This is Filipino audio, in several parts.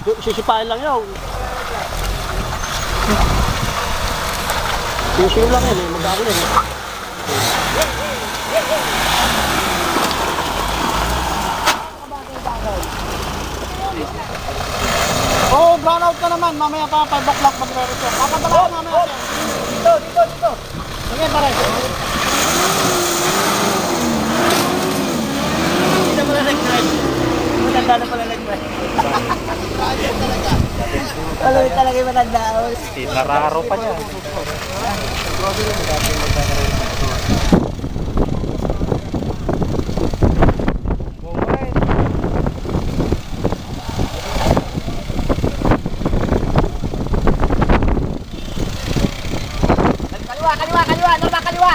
Sisipain lang yun. Siyo lang yun eh, mag-akin yun. Oh, brown out ka naman, mamaya pa 5 o'clock magre-return. Papadala ko mamaya. Dito. Sige, pare. Hindi na pala nag-drive. Matanda na pala nag-drive. Wala talaga yung matanda. Nararo pa niya.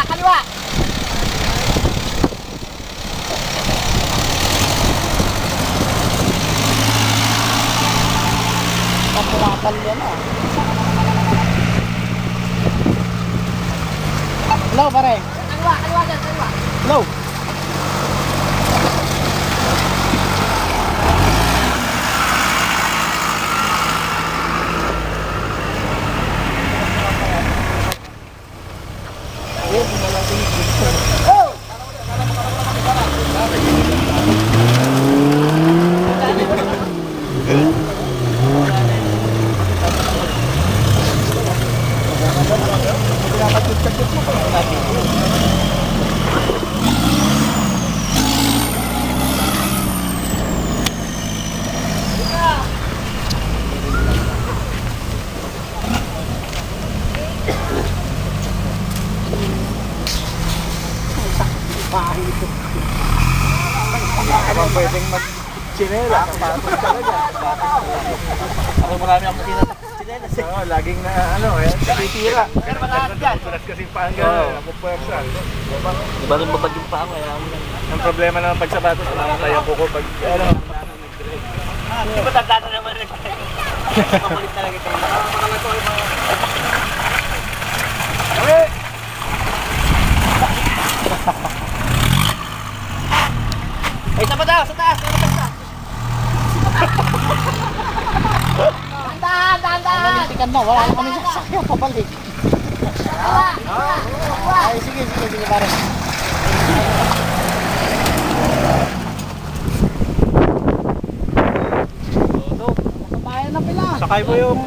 Kaliwa. Pagkakal yan ah. Hello, pare. Kaliwa dyan, kaliwa. Hello. Pwedeng mag-chinela, kapatid talaga. Ako marami akong chinela. Oo, laging na titira. Pero malahat yan. Tulas kasi paan gano'n, ako pwersa. Diba rin babag yung paa kaya Ang problema naman pag sapatos, nakakatay ako ko pag Di ba tanda na naman rin? Makulit talaga ito. Ay, isa pa daw, sa taas. Dahan. Tikan mo, wala na kami sasakyan, pabalik. Ay, sige, pare. Kabayan na pila. sakay mo yung